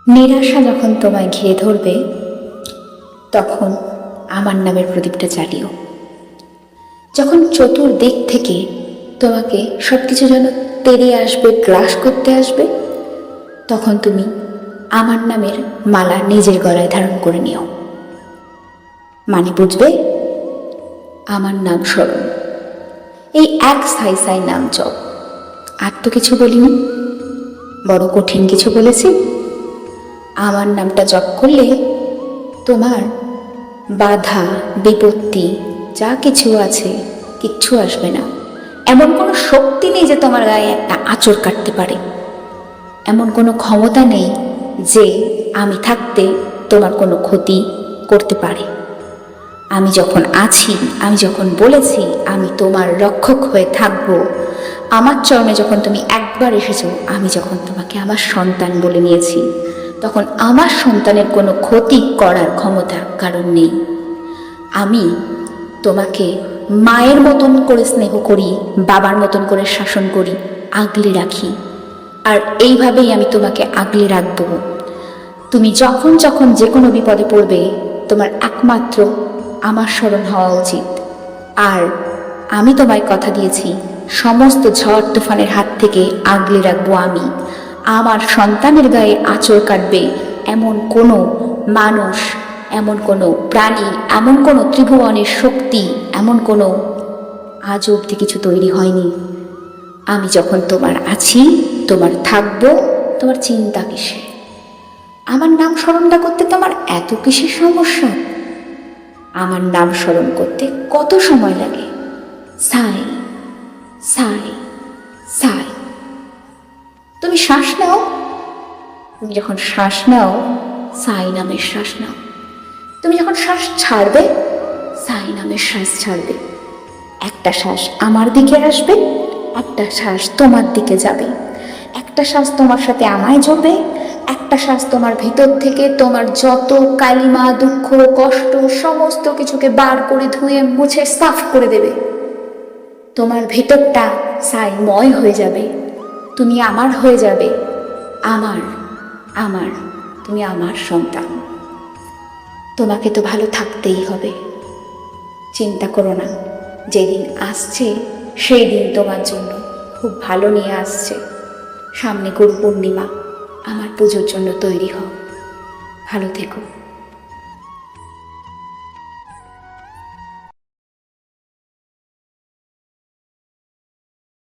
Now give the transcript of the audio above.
নিরাশা যখন তোমায় ঘিরে ধরবে, তখন আমার নামের প্রদীপটা জ্বালিও। যখন চতুর্দিক থেকে তোমাকে সব কিছু যেন তেড়ে আসবে, গ্রাস করতে আসবে, তখন তুমি আমার নামের মালা নিজের গলায় ধারণ করে নিও। মানে বুঝবে, আমার নাম স্মরণ। এই এক সাই সাই নাম জপ। আর তো কিছু বলিনি, বড় কঠিন কিছু বলেছি? আমার নামটা জপ করলে তোমার বাধা বিপত্তি যা কিছু আছে কিচ্ছু আসবে না। এমন কোনো শক্তি নেই যে তোমার গায়ে একটা আঁচড় কাটতে পারে। এমন কোনো ক্ষমতা নেই যে আমি থাকতে তোমার কোনো ক্ষতি করতে পারে। আমি যখন আছি, আমি যখন বলেছি আমি তোমার রক্ষক হয়ে থাকব, আমার চরণে যখন তুমি একবার এসেছো, আমি যখন তোমাকে আমার সন্তান বলে নিয়েছি, তখন আমার সন্তানের কোনো ক্ষতি করার ক্ষমতা কারণ নেই। আমি তোমাকে মায়ের মতন করে স্নেহ করি, বাবার মতন করে শাসন করি, আগলে রাখি। আর এইভাবেই আমি তোমাকে আগলে রাখবো। তুমি যখন যখন যে কোনো বিপদে পড়বে, তোমার একমাত্র আমার স্মরণ হওয়া উচিত। আর আমি তোমায় কথা দিয়েছি, সমস্ত ঝড় তুফানের হাত থেকে আগলে রাখবো আমি। আমার সন্তানের গায়ে আঁচড় কাটবে এমন কোনো মানুষ, এমন কোনো প্রাণী, এমন কোনো ত্রিভুবনের শক্তি, এমন কোনো আজ অবধি কিছু তৈরি হয়নি। আমি যখন তোমার আছি, তোমার থাকবো, তোমার চিন্তা কিসে? আমার নাম স্মরণটা করতে তোমার এত কিসের সমস্যা? আমার নাম স্মরণ করতে কত সময় লাগে? সাই সাই সাই। তুমি শ্বাস নাও, তুমি যখন শ্বাস নাও, সাই নামের শ্বাস নাও। তুমি যখন শ্বাস ছাড়বে, সাই নামের শ্বাস ছাড়বে। একটা শ্বাস আমার দিকে আসবে, একটা শ্বাস তোমার দিকে যাবে। একটা শ্বাস তোমার সাথে আমায় জড়বে, একটা শ্বাস তোমার ভিতর থেকে তোমার যত কালিমা, দুঃখ, কষ্ট সমস্ত কিছুকে বার করে ধুয়ে মুছে সাফ করে দেবে। তোমার ভেতরটা সাইময় হয়ে যাবে, তুমি আমার হয়ে যাবে। আমার আমার তুমি আমার সন্তান। তোমাকে তো ভালো থাকতেই হবে। চিন্তা করো না, যেদিন আসছে সেই দিন তোমার জন্য খুব ভালো নিয়ে আসছে। সামনে গুরু পূর্ণিমা, আমার পুজোর জন্য তৈরি হও। ভালো থেকো।